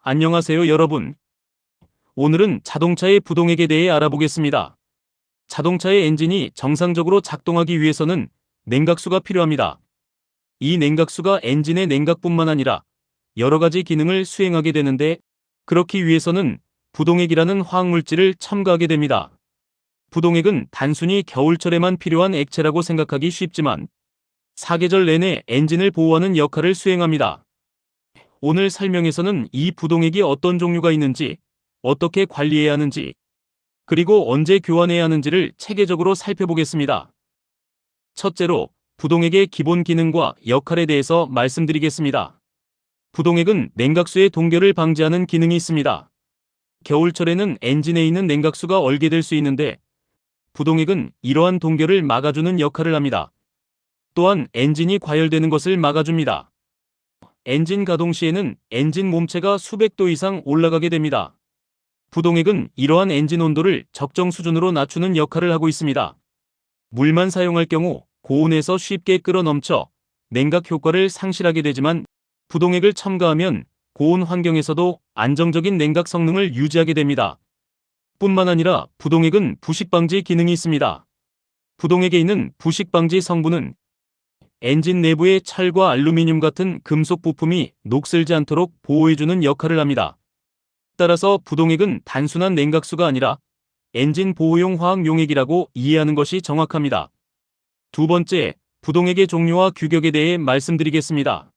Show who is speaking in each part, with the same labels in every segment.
Speaker 1: 안녕하세요, 여러분. 오늘은 자동차의 부동액에 대해 알아보겠습니다. 자동차의 엔진이 정상적으로 작동하기 위해서는 냉각수가 필요합니다. 이 냉각수가 엔진의 냉각뿐만 아니라 여러 가지 기능을 수행하게 되는데, 그렇기 위해서는 부동액이라는 화학물질을 첨가하게 됩니다. 부동액은 단순히 겨울철에만 필요한 액체라고 생각하기 쉽지만 사계절 내내 엔진을 보호하는 역할을 수행합니다. 오늘 설명에서는 이 부동액이 어떤 종류가 있는지, 어떻게 관리해야 하는지, 그리고 언제 교환해야 하는지를 체계적으로 살펴보겠습니다. 첫째로, 부동액의 기본 기능과 역할에 대해서 말씀드리겠습니다. 부동액은 냉각수의 동결을 방지하는 기능이 있습니다. 겨울철에는 엔진에 있는 냉각수가 얼게 될 수 있는데, 부동액은 이러한 동결을 막아주는 역할을 합니다. 또한 엔진이 과열되는 것을 막아줍니다. 엔진 가동 시에는 엔진 몸체가 수백 도 이상 올라가게 됩니다. 부동액은 이러한 엔진 온도를 적정 수준으로 낮추는 역할을 하고 있습니다. 물만 사용할 경우 고온에서 쉽게 끓어넘쳐 냉각 효과를 상실하게 되지만, 부동액을 첨가하면 고온 환경에서도 안정적인 냉각 성능을 유지하게 됩니다. 뿐만 아니라 부동액은 부식 방지 기능이 있습니다. 부동액에 있는 부식 방지 성분은 엔진 내부의 철과 알루미늄 같은 금속 부품이 녹슬지 않도록 보호해주는 역할을 합니다. 따라서 부동액은 단순한 냉각수가 아니라 엔진 보호용 화학 용액이라고 이해하는 것이 정확합니다. 두 번째, 부동액의 종류와 규격에 대해 말씀드리겠습니다.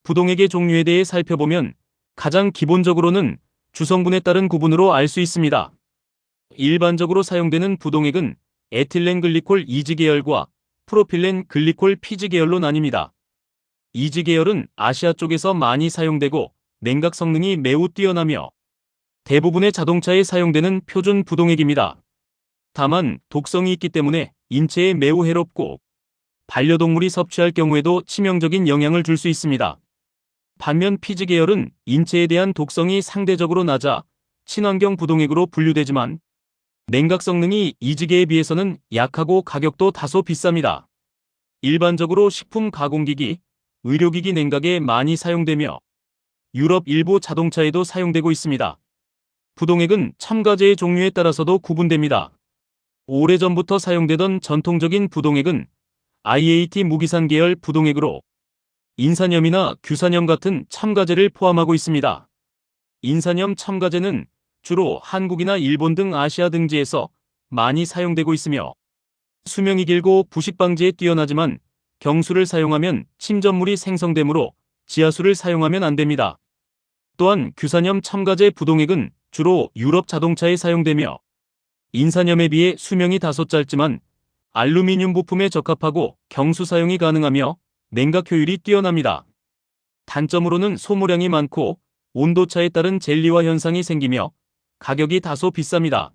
Speaker 1: 부동액의 종류에 대해 살펴보면 가장 기본적으로는 주성분에 따른 구분으로 알 수 있습니다. 일반적으로 사용되는 부동액은 에틸렌 글리콜 이지 계열과 프로필렌 글리콜 피지 계열로 나뉩니다. 이지 계열은 아시아 쪽에서 많이 사용되고 냉각 성능이 매우 뛰어나며 대부분의 자동차에 사용되는 표준 부동액입니다. 다만 독성이 있기 때문에 인체에 매우 해롭고 반려동물이 섭취할 경우에도 치명적인 영향을 줄 수 있습니다. 반면 피지 계열은 인체에 대한 독성이 상대적으로 낮아 친환경 부동액으로 분류되지만, 냉각 성능이 이지계에 비해서는 약하고 가격도 다소 비쌉니다. 일반적으로 식품 가공기기, 의료기기 냉각에 많이 사용되며 유럽 일부 자동차에도 사용되고 있습니다. 부동액은 첨가제의 종류에 따라서도 구분됩니다. 오래전부터 사용되던 전통적인 부동액은 IAT 무기산 계열 부동액으로 인산염이나 규산염 같은 첨가제를 포함하고 있습니다. 인산염 첨가제는 주로 한국이나 일본 등 아시아 등지에서 많이 사용되고 있으며 수명이 길고 부식 방지에 뛰어나지만, 경수를 사용하면 침전물이 생성되므로 지하수를 사용하면 안 됩니다. 또한 규산염 첨가제 부동액은 주로 유럽 자동차에 사용되며 인산염에 비해 수명이 다소 짧지만 알루미늄 부품에 적합하고 경수 사용이 가능하며 냉각 효율이 뛰어납니다. 단점으로는 소모량이 많고 온도차에 따른 젤리화 현상이 생기며 가격이 다소 비쌉니다.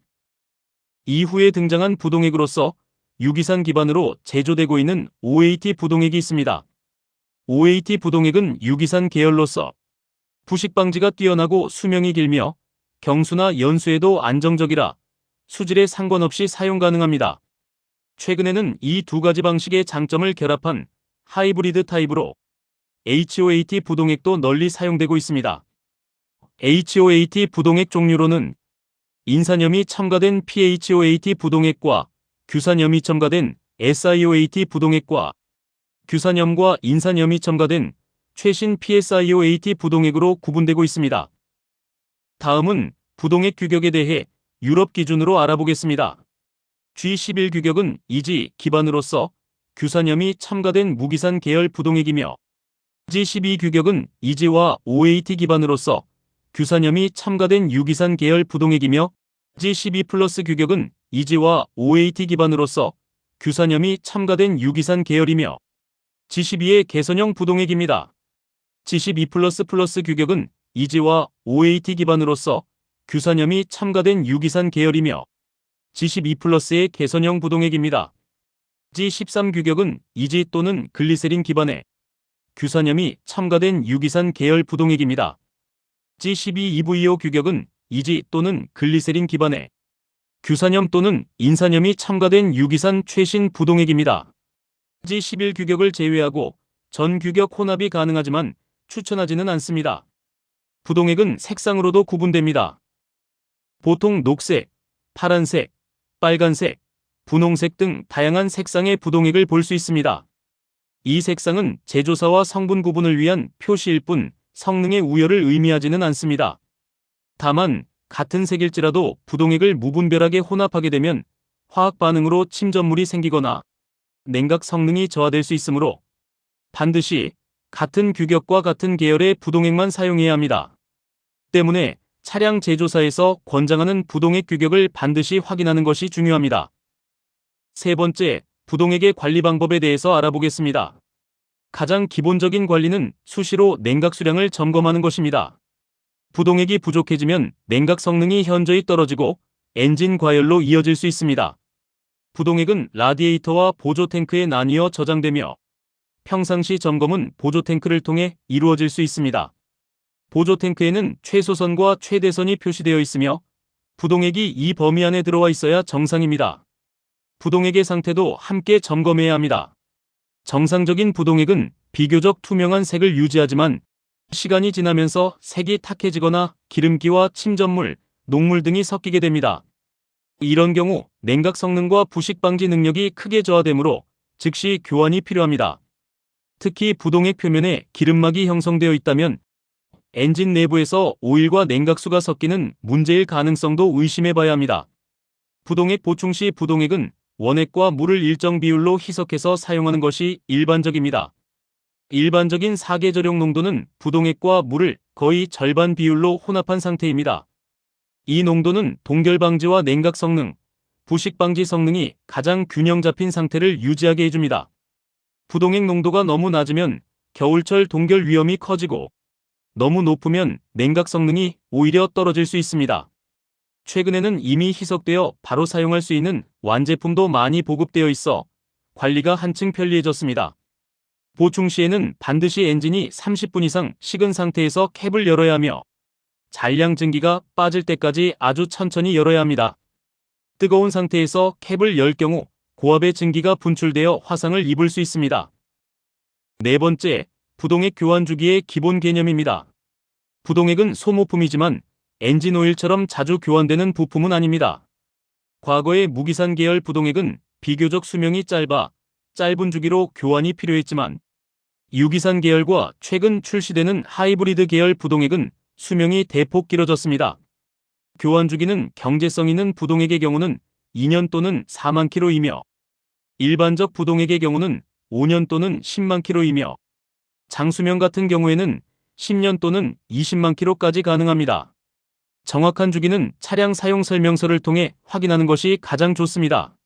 Speaker 1: 이후에 등장한 부동액으로서 유기산 기반으로 제조되고 있는 OAT 부동액이 있습니다. OAT 부동액은 유기산 계열로서 부식 방지가 뛰어나고 수명이 길며 경수나 연수에도 안정적이라 수질에 상관없이 사용 가능합니다. 최근에는 이 두 가지 방식의 장점을 결합한 하이브리드 타입으로 HOAT 부동액도 널리 사용되고 있습니다. HOAT 부동액 종류로는 인산염이 첨가된 PHOAT 부동액과 규산염이 첨가된 SiOAT 부동액과 규산염과 인산염이 첨가된 최신 PSiOAT 부동액으로 구분되고 있습니다. 다음은 부동액 규격에 대해 유럽 기준으로 알아보겠습니다. G11 규격은 이지 기반으로서 규산염이 첨가된 무기산 계열 부동액이며, G12 규격은 이지와 OAT 기반으로서 규산염이 첨가된 유기산 계열 부동액이며, G12 플러스 규격은 이지와 OAT 기반으로서 규산염이 첨가된 유기산 계열이며, G12의 개선형 부동액입니다. G12 플러스 플러스 규격은 이지와 OAT 기반으로서 규산염이 첨가된 유기산 계열이며, G12 플러스의 개선형 부동액입니다. G13 규격은 이지 또는 글리세린 기반의 규산염이 첨가된 유기산 계열 부동액입니다. G12 EVO 규격은 이지 또는 글리세린 기반의 규산염 또는 인산염이 첨가된 유기산 최신 부동액입니다. G11 규격을 제외하고 전 규격 혼합이 가능하지만 추천하지는 않습니다. 부동액은 색상으로도 구분됩니다. 보통 녹색, 파란색, 빨간색, 분홍색 등 다양한 색상의 부동액을 볼 수 있습니다. 이 색상은 제조사와 성분 구분을 위한 표시일 뿐 성능의 우열을 의미하지는 않습니다. 다만 같은 색일지라도 부동액을 무분별하게 혼합하게 되면 화학 반응으로 침전물이 생기거나 냉각 성능이 저하될 수 있으므로 반드시 같은 규격과 같은 계열의 부동액만 사용해야 합니다. 때문에 차량 제조사에서 권장하는 부동액 규격을 반드시 확인하는 것이 중요합니다. 세 번째, 부동액의 관리 방법에 대해서 알아보겠습니다. 가장 기본적인 관리는 수시로 냉각 수량을 점검하는 것입니다. 부동액이 부족해지면 냉각 성능이 현저히 떨어지고 엔진 과열로 이어질 수 있습니다. 부동액은 라디에이터와 보조 탱크에 나뉘어 저장되며 평상시 점검은 보조 탱크를 통해 이루어질 수 있습니다. 보조 탱크에는 최소선과 최대선이 표시되어 있으며 부동액이 이 범위 안에 들어와 있어야 정상입니다. 부동액의 상태도 함께 점검해야 합니다. 정상적인 부동액은 비교적 투명한 색을 유지하지만 시간이 지나면서 색이 탁해지거나 기름기와 침전물, 녹물 등이 섞이게 됩니다. 이런 경우 냉각 성능과 부식 방지 능력이 크게 저하되므로 즉시 교환이 필요합니다. 특히 부동액 표면에 기름막이 형성되어 있다면 엔진 내부에서 오일과 냉각수가 섞이는 문제일 가능성도 의심해 봐야 합니다. 부동액 보충 시 부동액은 원액과 물을 일정 비율로 희석해서 사용하는 것이 일반적입니다. 일반적인 사계절용 농도는 부동액과 물을 거의 절반 비율로 혼합한 상태입니다. 이 농도는 동결 방지와 냉각 성능, 부식 방지 성능이 가장 균형 잡힌 상태를 유지하게 해줍니다. 부동액 농도가 너무 낮으면 겨울철 동결 위험이 커지고 너무 높으면 냉각 성능이 오히려 떨어질 수 있습니다. 최근에는 이미 희석되어 바로 사용할 수 있는 완제품도 많이 보급되어 있어 관리가 한층 편리해졌습니다. 보충 시에는 반드시 엔진이 30분 이상 식은 상태에서 캡을 열어야 하며 잔량 증기가 빠질 때까지 아주 천천히 열어야 합니다. 뜨거운 상태에서 캡을 열 경우 고압의 증기가 분출되어 화상을 입을 수 있습니다. 네 번째, 부동액 교환 주기의 기본 개념입니다. 부동액은 소모품이지만 엔진 오일처럼 자주 교환되는 부품은 아닙니다. 과거의 무기산 계열 부동액은 비교적 수명이 짧은 주기로 교환이 필요했지만 유기산 계열과 최근 출시되는 하이브리드 계열 부동액은 수명이 대폭 길어졌습니다. 교환 주기는 경제성 있는 부동액의 경우는 2년 또는 4만 킬로이며 일반적 부동액의 경우는 5년 또는 10만 킬로이며 장수명 같은 경우에는 10년 또는 20만 킬로까지 가능합니다. 정확한 주기는 차량 사용 설명서를 통해 확인하는 것이 가장 좋습니다.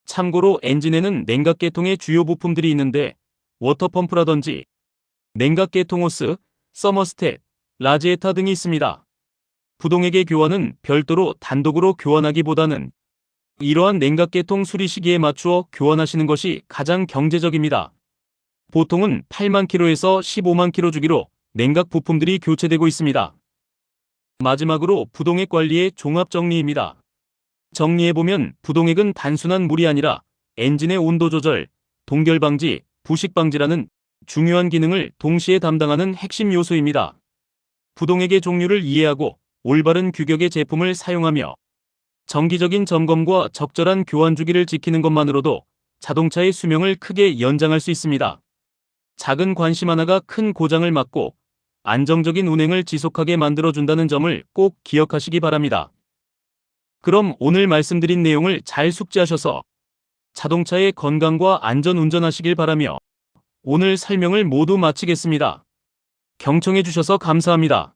Speaker 1: 참고로 엔진에는 냉각계통의 주요 부품들이 있는데 워터펌프라든지 냉각계통 호스, 서머스텟, 라지에타 등이 있습니다. 부동액의 교환은 별도로 단독으로 교환하기보다는 이러한 냉각계통 수리 시기에 맞추어 교환하시는 것이 가장 경제적입니다. 보통은 8만 킬로에서 15만 킬로 주기로 냉각 부품들이 교체되고 있습니다. 마지막으로 부동액 관리의 종합 정리입니다. 정리해보면 부동액은 단순한 물이 아니라 엔진의 온도 조절, 동결 방지, 부식 방지라는 중요한 기능을 동시에 담당하는 핵심 요소입니다. 부동액의 종류를 이해하고 올바른 규격의 제품을 사용하며 정기적인 점검과 적절한 교환 주기를 지키는 것만으로도 자동차의 수명을 크게 연장할 수 있습니다. 작은 관심 하나가 큰 고장을 막고 안정적인 운행을 지속하게 만들어준다는 점을 꼭 기억하시기 바랍니다. 그럼 오늘 말씀드린 내용을 잘 숙지하셔서 자동차의 건강과 안전 운전하시길 바라며 오늘 설명을 모두 마치겠습니다. 경청해 주셔서 감사합니다.